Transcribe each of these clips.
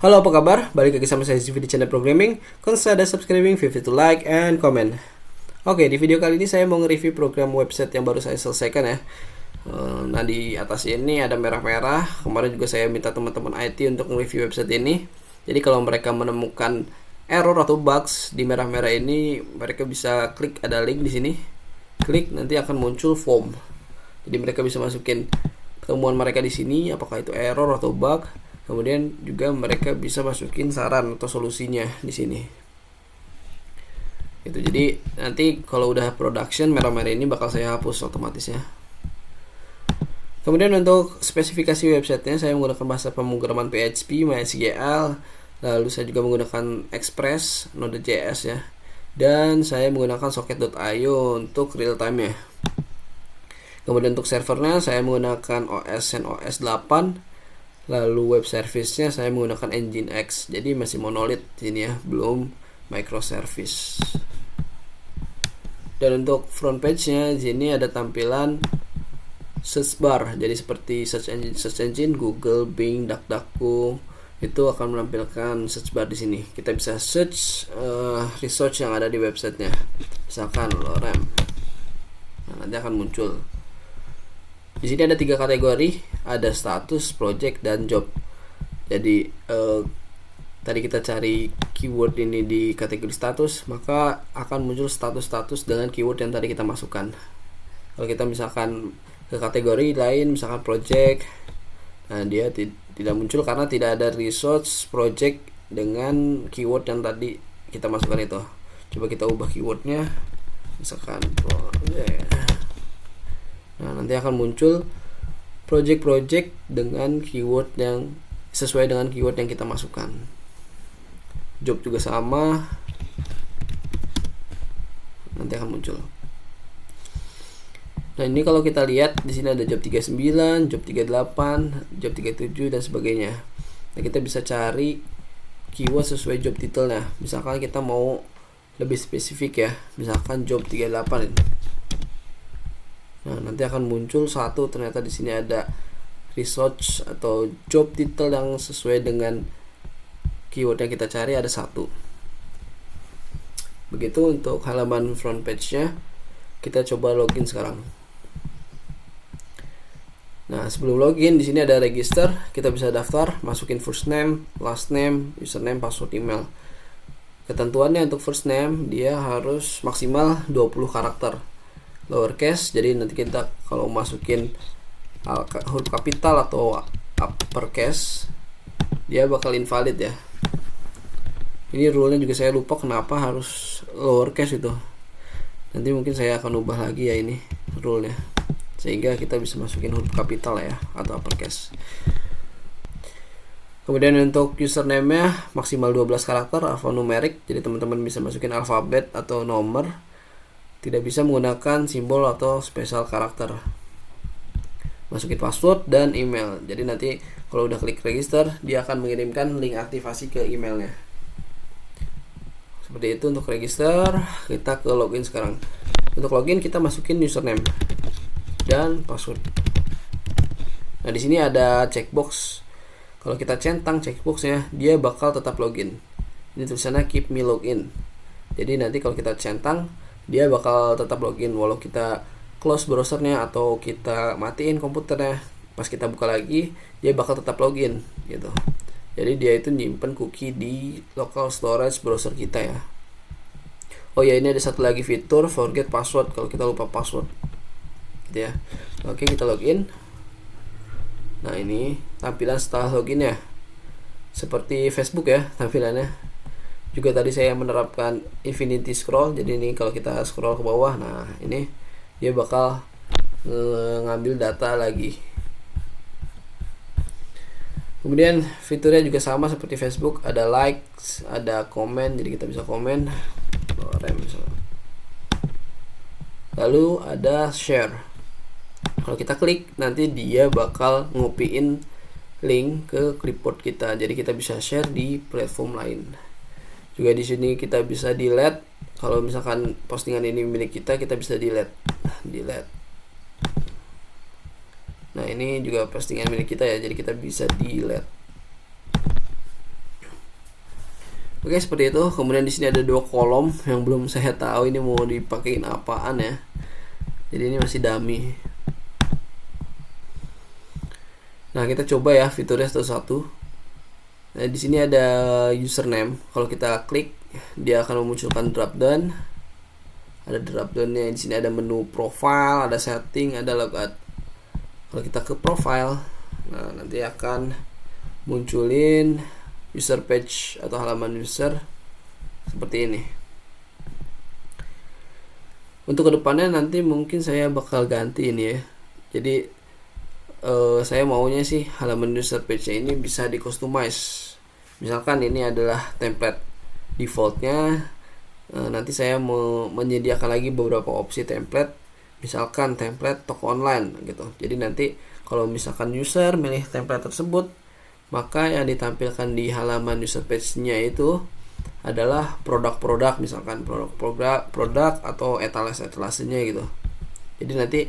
Halo, apa kabar? Balik lagi sama saya Zivi di channel programming. Consider subscribing, feel free to like and comment. Oke, di video kali ini saya mau nge-review program website yang baru saya selesaikan ya. Nah, di atas ini ada merah-merah. Kemarin juga saya minta teman-teman IT untuk nge-review website ini. Jadi kalau mereka menemukan error atau bugs di merah-merah ini, mereka bisa klik ada link di sini. Klik, nanti akan muncul form. Jadi mereka bisa masukin temuan mereka di sini, apakah itu error atau bug. Kemudian juga mereka bisa masukin saran atau solusinya di sini. Itu jadi nanti kalau udah production merah-merah ini bakal saya hapus otomatis ya. Kemudian untuk spesifikasi websitenya saya menggunakan bahasa pemrograman PHP, MySQL, lalu saya juga menggunakan Express, Node.js ya. Dan saya menggunakan Socket.io untuk real time ya. Kemudian untuk servernya saya menggunakan OS CentOS 8. Lalu web service-nya saya menggunakan Nginx. Jadi masih monolith sini ya, belum microservice. Dan untuk front page-nya di sini ada tampilan search bar. Jadi seperti search engine Google, Bing, DuckDuckGo itu akan menampilkan search bar di sini. Kita bisa search research yang ada di websitenya. Misalkan lorem. Nah, nanti akan muncul. Di sini ada 3 kategori, ada status, project, dan job. Jadi tadi kita cari keyword ini di kategori status, maka akan muncul status-status dengan keyword yang tadi kita masukkan. Kalau kita misalkan ke kategori lain, misalkan project, nah dia tidak muncul karena tidak ada resource project dengan keyword yang tadi kita masukkan itu. Coba kita ubah keywordnya, misalkan project. Nah, nanti akan muncul project-project dengan keyword yang sesuai dengan keyword yang kita masukkan. Job juga sama. Nanti akan muncul. Nah, ini kalau kita lihat di sini ada job 39, job 38, job 37 dan sebagainya. Nah, kita bisa cari keyword sesuai job titelnya. Misalkan kita mau lebih spesifik ya. Misalkan job 38. Nah, nanti akan muncul satu, ternyata di sini ada research atau job title yang sesuai dengan keyword yang kita cari ada satu. Begitu untuk halaman front page-nya. Kita coba login sekarang. Nah, sebelum login di sini ada register, kita bisa daftar, masukin first name, last name, username, password, email. Ketentuannya untuk first name dia harus maksimal 20 karakter. Lowercase, jadi nanti kita kalau masukin huruf kapital atau uppercase dia bakal invalid ya. Ini rule-nya juga saya lupa kenapa harus lowercase itu. Nanti mungkin saya akan ubah lagi ya ini rule-nya, sehingga kita bisa masukin huruf kapital ya atau uppercase. Kemudian untuk username-nya maksimal 12 karakter alfanumerik, jadi teman-teman bisa masukin alfabet atau nomor. Tidak bisa menggunakan simbol atau spesial karakter. Masukin password dan email. Jadi nanti kalau udah klik register, dia akan mengirimkan link aktivasi ke emailnya. Seperti itu untuk register. Kita ke login sekarang. Untuk login kita masukin username dan password. Nah, di sini ada checkbox. Kalau kita centang checkboxnya, dia bakal tetap login. Ini tulisannya keep me login. Jadi nanti kalau kita centang, dia bakal tetap login walau kita close browsernya atau kita matiin komputernya. Pas kita buka lagi, dia bakal tetap login gitu. Jadi dia itu nyimpen cookie di local storage browser kita ya. Oh ya, ini ada satu lagi fitur forget password kalau kita lupa password gitu ya. Oke, kita login. Nah, ini tampilan setelah login ya, seperti Facebook ya tampilannya. Juga tadi saya menerapkan infinity scroll. Jadi ini kalau kita scroll ke bawah, nah ini dia bakal ngambil data lagi. Kemudian fiturnya juga sama seperti Facebook, ada likes, ada komen, jadi kita bisa komen. Lalu ada share. Kalau kita klik, nanti dia bakal ngopiin link ke clipboard kita. Jadi kita bisa share di platform lain. Juga di sini kita bisa delete. Kalau misalkan postingan ini milik kita bisa delete. Nah, ini juga postingan milik kita ya, jadi kita bisa delete. Oke, seperti itu. Kemudian di sini ada 2 kolom yang belum saya tahu ini mau dipakein apaan ya. Jadi ini masih dummy. Nah, kita coba ya fiturnya satu-satu. Nah, di sini ada username. Kalau kita klik, dia akan memunculkan dropdown. Ada dropdownnya. Di sini ada menu profile, ada setting, ada logout. Kalau kita ke profile, nah nanti akan munculin user page atau halaman user seperti ini. Untuk kedepannya nanti mungkin saya bakal ganti ini ya. Jadi saya maunya sih halaman user page ini bisa di customize. Misalkan ini adalah template defaultnya, nanti saya mau menyediakan lagi beberapa opsi template. Misalkan template toko online gitu. Jadi nanti kalau misalkan user milih template tersebut, maka yang ditampilkan di halaman user page-nya itu adalah produk-produk, misalkan produk atau etalasenya gitu. Jadi nanti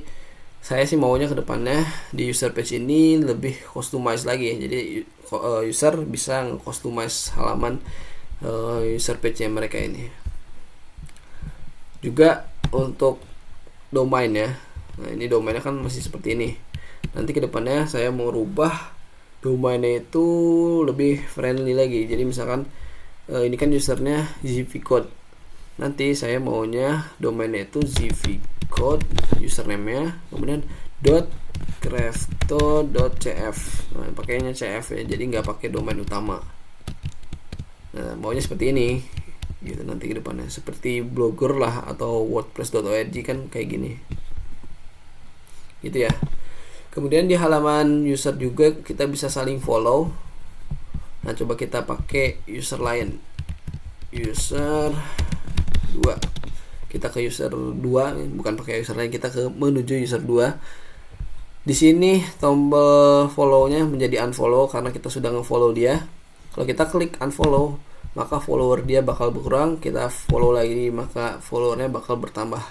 saya sih maunya ke depannya di user page ini lebih customize lagi ya. Jadi user bisa customize halaman user page-nya mereka ini. Juga untuk domain ya. Nah, ini domainnya kan masih seperti ini. Nanti ke depannya saya mau rubah domainnya itu lebih friendly lagi. Jadi misalkan ini kan usernya zvcode. Nanti saya maunya domainnya itu zvcode username-nya, kemudian .crafto.cf. Nah, pakainya cf ya. Jadi nggak pakai domain utama. Nah, maunya seperti ini. Gitu nanti ke depannya seperti Blogger lah atau wordpress.org kan kayak gini. Gitu ya. Kemudian di halaman user juga kita bisa saling follow. Nah, coba kita pakai user lain. User 2. Kita ke user 2, bukan pakai user lain, kita ke menuju user 2. Di sini tombol follow-nya menjadi unfollow karena kita sudah nge-follow dia. Kalau kita klik unfollow, maka follower dia bakal berkurang. Kita follow lagi, maka followernya bakal bertambah.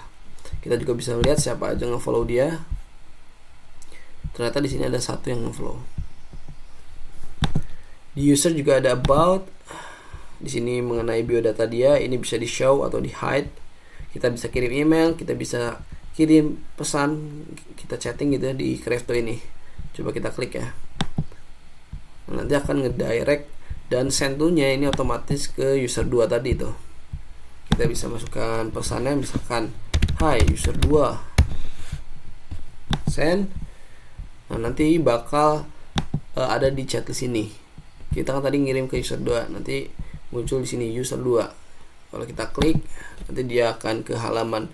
Kita juga bisa lihat siapa aja nge-follow dia. Ternyata di sini ada satu yang nge-follow. Di user juga ada about. Di sini mengenai biodata dia, ini bisa di show atau di hide. Kita bisa kirim email, kita bisa kirim pesan, kita chatting gitu ya di Crafto ini. Coba kita klik ya. Nah, nanti akan ngedirect dan send to-nya ini otomatis ke user 2 tadi tuh. Kita bisa masukkan pesannya misalkan, "Hai user 2." Send. Nah, nanti bakal ada di chat di sini. Kita kan tadi ngirim ke user 2, nanti muncul di sini user 2. Kalau kita klik, nanti dia akan ke halaman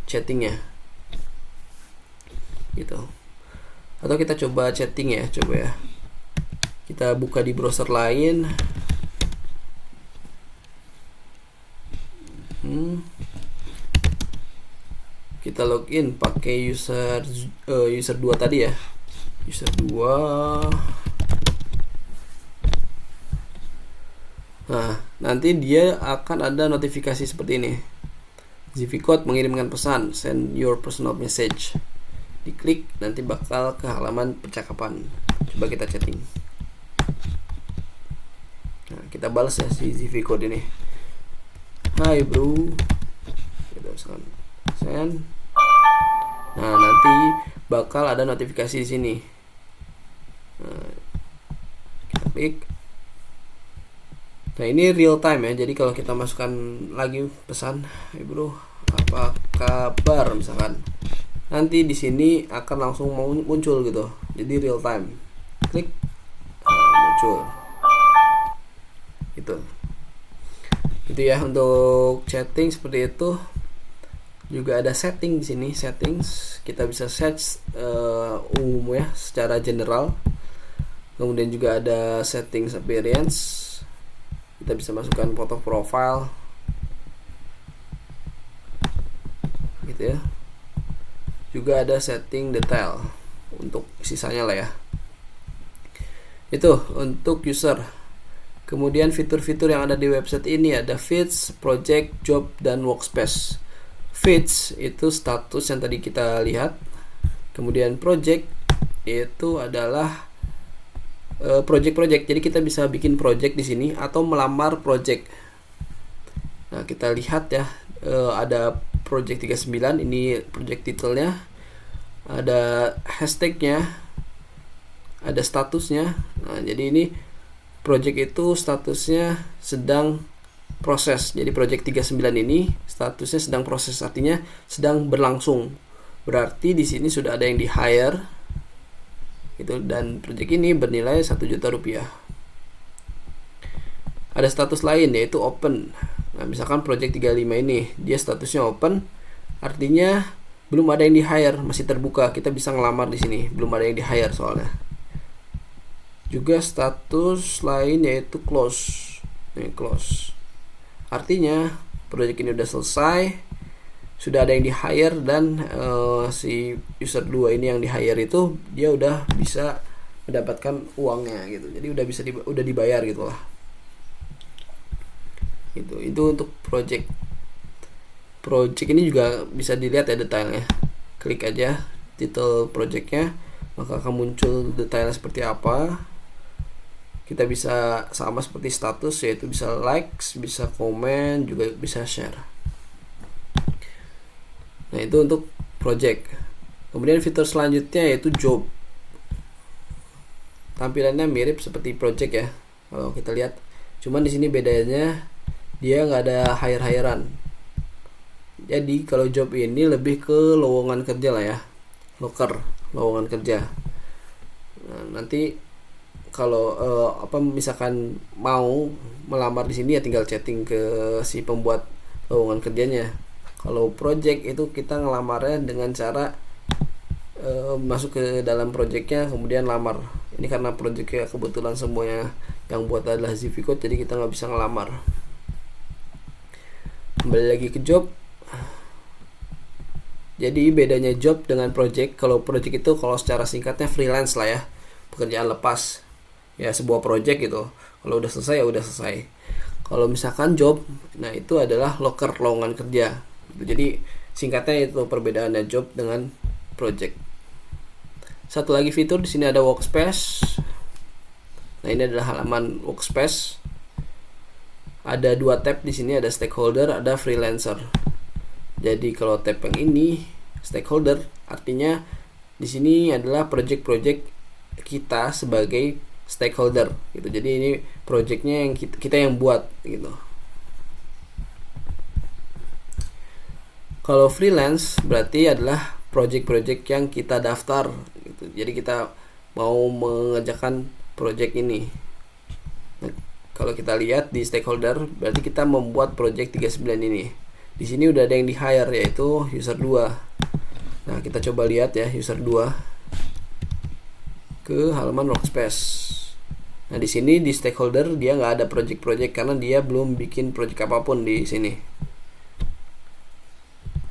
chattingnya. Gitu. Atau kita coba chatting ya, coba ya. Kita buka di browser lain. Kita login pakai user 2 tadi ya. User 2. Nah, nanti dia akan ada notifikasi seperti ini. zvcode mengirimkan pesan, send your personal message. Diklik, nanti bakal ke halaman percakapan. Coba kita chatting. Nah, kita balas ya si zvcode ini. Hai bro. Gitu, send. Nah, nanti bakal ada notifikasi di sini. Nah, kita klik. Nah, ini real time ya. Jadi kalau kita masukkan lagi pesan, "Hai bro, apa kabar?" misalkan. Nanti di sini akan langsung muncul gitu. Jadi real time. Klik, muncul. Gitu. Gitu ya untuk chatting seperti itu. Juga ada setting di sini, settings. Kita bisa set umum ya, secara general. Kemudian juga ada settings appearance. Kita bisa masukkan foto profile gitu ya. Juga ada setting detail untuk sisanya lah ya. Itu untuk user. Kemudian fitur-fitur yang ada di website ini ada feeds, project, job, dan workspace. Feeds itu status yang tadi kita lihat. Kemudian project itu adalah project. Jadi kita bisa bikin project di sini atau melamar project. Nah, kita lihat ya, ada project 39, ini project titelnya, ada hashtagnya, ada statusnya. Nah, jadi ini project itu statusnya sedang proses. Jadi project 39 ini statusnya sedang proses, artinya sedang berlangsung. Berarti di sini sudah ada yang di hire gitu, dan project ini bernilai 1 juta rupiah. Ada status lain yaitu open. Nah, misalkan project 35 ini dia statusnya open, artinya belum ada yang di hire, masih terbuka. Kita bisa ngelamar di sini, belum ada yang di hire soalnya. Juga status lain yaitu close. Ini close. Artinya project ini udah selesai, sudah ada yang di hire, dan si user 2 ini yang di hire itu dia udah bisa mendapatkan uangnya gitu. Jadi udah dibayar gitu lah. Itu untuk project ini juga bisa dilihat ya detailnya. Klik aja title projectnya, maka akan muncul detailnya seperti apa. Kita bisa sama seperti status, yaitu bisa likes, bisa komen, juga bisa share. Nah, itu untuk project. Kemudian fitur selanjutnya yaitu job. Tampilannya mirip seperti project ya, kalau kita lihat. Cuman di sini bedanya dia nggak ada hire-hirean. Jadi kalau job ini lebih ke lowongan kerja lah ya, loker, lowongan kerja. Nah, nanti kalau misalkan mau melamar di sini ya tinggal chatting ke si pembuat lowongan kerjanya. Kalau project itu kita ngelamarnya dengan cara masuk ke dalam projectnya kemudian lamar. Ini karena projectnya kebetulan semuanya yang buat adalah Zivycode, jadi kita nggak bisa ngelamar. Kembali lagi ke job. Jadi bedanya job dengan project, kalau project itu kalau secara singkatnya freelance lah ya, pekerjaan lepas ya, sebuah project gitu. Kalau udah selesai ya udah selesai. Kalau misalkan job, nah itu adalah loker, lowongan kerja. Jadi singkatnya itu perbedaannya job dengan project. Satu lagi fitur di sini ada workspace. Nah, ini adalah halaman workspace. Ada 2 tab di sini, ada stakeholder, ada freelancer. Jadi kalau tab yang ini stakeholder, artinya di sini adalah project-project kita sebagai stakeholder gitu. Jadi ini projectnya yang kita yang buat gitu. Kalau freelance berarti adalah project-project yang kita daftar gitu. Jadi kita mau mengerjakan project ini. Nah, kalau kita lihat di stakeholder berarti kita membuat project 39 ini. Di sini udah ada yang di hire yaitu user 2. Nah, kita coba lihat ya user 2 ke halaman workspace. Nah, di sini di stakeholder dia nggak ada project-project karena dia belum bikin project apapun di sini.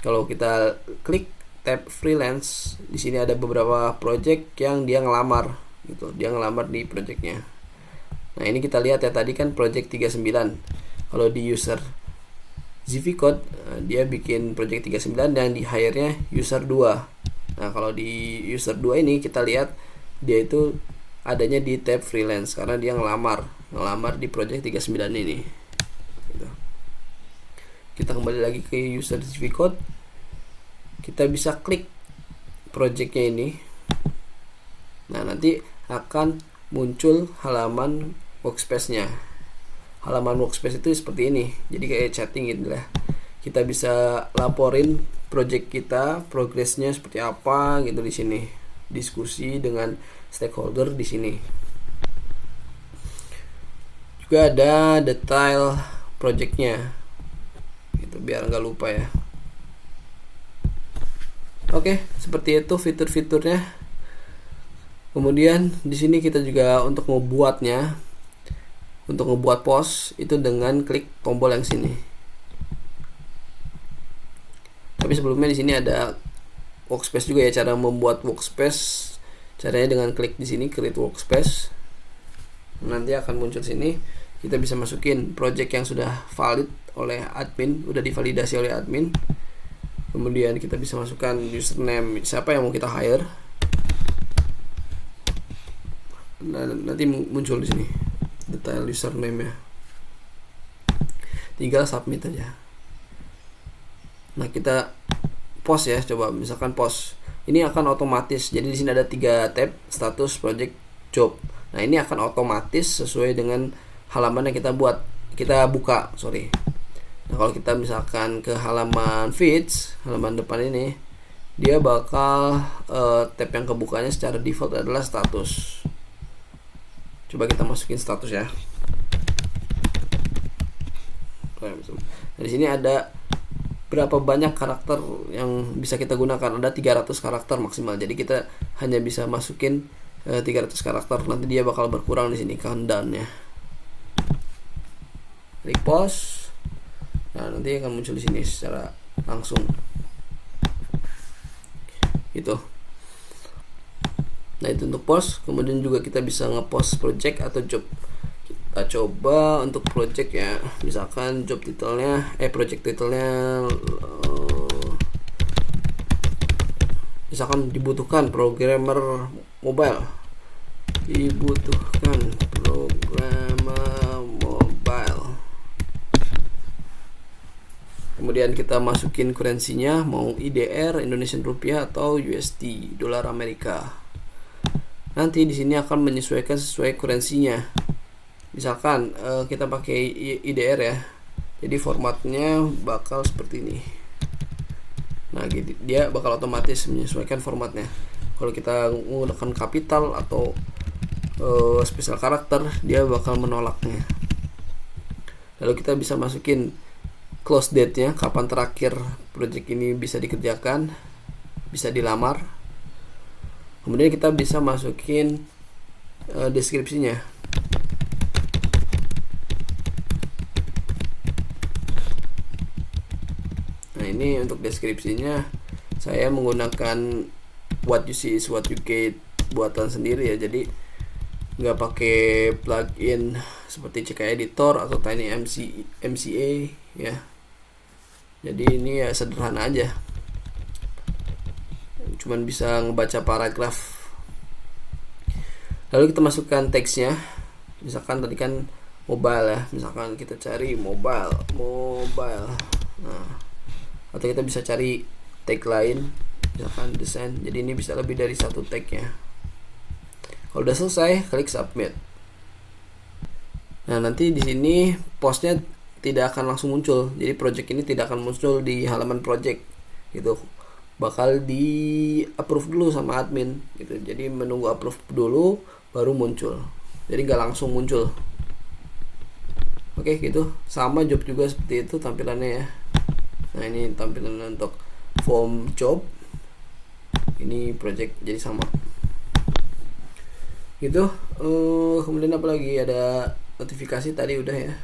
Kalau kita klik tab freelance, di sini ada beberapa project yang dia ngelamar gitu. Dia ngelamar di projectnya. Nah, ini kita lihat ya, tadi kan project 39. Kalau di user Zivycode dia bikin project 39 dan di hire-nya user 2. Nah, kalau di user 2 ini kita lihat dia itu adanya di tab freelance karena dia ngelamar di project 39 ini gitu. Kita kembali lagi ke user Zivycode, kita bisa klik projectnya ini. Nah, nanti akan muncul halaman workspace-nya. Halaman workspace itu seperti ini, jadi kayak chatting gitu lah. Kita bisa laporin project kita, progresnya seperti apa gitu di sini. Diskusi dengan stakeholder di sini. Juga ada detail projectnya, gitu biar nggak lupa ya. Oke, seperti itu fitur-fiturnya. Kemudian di sini kita juga untuk ngebuat post itu dengan klik tombol yang sini. Tapi sebelumnya di sini ada workspace juga ya, cara membuat workspace. Caranya dengan klik di sini create workspace. Nanti akan muncul sini. Kita bisa masukin project yang sudah valid oleh admin, udah divalidasi oleh admin. Kemudian kita bisa masukkan username siapa yang mau kita hire. Nah, nanti muncul di sini detail username ya. tinggal submit aja. Nah, kita post ya, coba misalkan post. Ini akan otomatis. Jadi di sini ada 3 tab, status, project, job. Nah, ini akan otomatis sesuai dengan halaman yang kita buka. Nah, kalau kita misalkan ke halaman feeds, halaman depan ini, dia bakal tab yang kebukanya secara default adalah status. Coba kita masukin status ya. Nah, di sini ada berapa banyak karakter yang bisa kita gunakan. Ada 300 karakter maksimal. Jadi kita hanya bisa masukin 300 karakter. Nanti dia bakal berkurang di sini countdown-nya. Klik post. Nah, nanti akan muncul di sini secara langsung. Gitu. Nah, itu untuk post. Kemudian juga kita bisa ngepost project atau job. Kita coba untuk project ya, misalkan job titelnya project titelnya misalkan dibutuhkan programmer mobile, kemudian kita masukin kurensinya, mau IDR Indonesian rupiah atau USD dolar Amerika. Nanti di sini akan menyesuaikan sesuai kurensinya. Misalkan kita pakai IDR ya, jadi formatnya bakal seperti ini. Nah, gitu, dia bakal otomatis menyesuaikan formatnya. Kalau kita menggunakan kapital atau special karakter, dia bakal menolaknya. Lalu kita bisa masukin close date-nya, kapan terakhir project ini bisa dikerjakan, bisa dilamar. Kemudian kita bisa masukin deskripsinya. Nah, ini untuk deskripsinya saya menggunakan what you see is what you get buatan sendiri ya. Jadi nggak pakai plugin seperti CK Editor atau Tiny MCA ya. Jadi ini ya sederhana aja. Cuman bisa ngebaca paragraf. Lalu kita masukkan teksnya. Misalkan tadi kan mobile ya. Misalkan kita cari mobile. Nah, atau kita bisa cari tag lain, misalkan desain. Jadi ini bisa lebih dari satu tagnya. Kalau udah selesai, klik submit. Nah, nanti di sini postnya tidak akan langsung muncul. Jadi project ini tidak akan muncul di halaman project gitu. Bakal di approve dulu sama admin gitu. Jadi menunggu approve dulu baru muncul. Jadi nggak langsung muncul. Oke, gitu. Sama job juga seperti itu tampilannya ya. Nah, ini tampilan untuk form job, ini project, jadi sama gitu. Kemudian apa lagi, ada notifikasi tadi udah ya,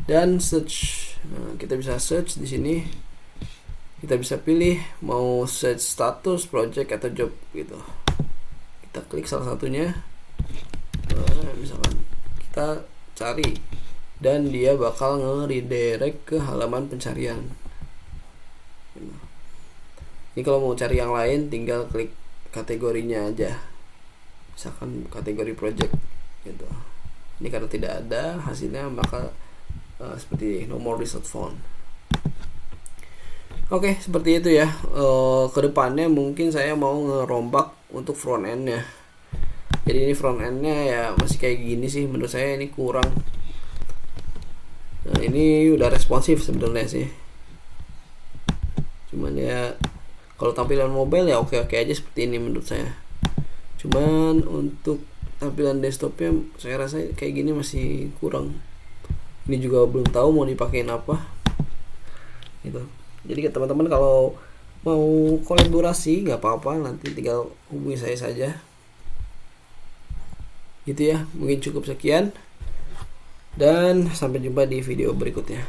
dan search. Nah, kita bisa search di sini, kita bisa pilih mau search status, project atau job gitu. Kita klik salah satunya. Misalkan kita cari dan dia bakal nge-redirect ke halaman pencarian. Ini kalau mau cari yang lain tinggal klik kategorinya aja, misalkan kategori project gitu. Ini karena tidak ada hasilnya maka seperti no more result found. Oke, seperti itu ya. Kedepannya mungkin saya mau ngerombak untuk front endnya. Jadi ini front endnya ya masih kayak gini sih, menurut saya ini kurang. Nah, ini udah responsif sebenarnya sih. Cuman ya kalau tampilan mobile ya oke aja seperti ini menurut saya. Cuman untuk tampilan desktopnya saya rasa kayak gini masih kurang. Ini juga belum tahu mau dipakein apa gitu. Jadi teman-teman kalau mau kolaborasi nggak apa-apa, nanti tinggal hubungi saya saja. Gitu ya, mungkin cukup sekian. Dan sampai jumpa di video berikutnya.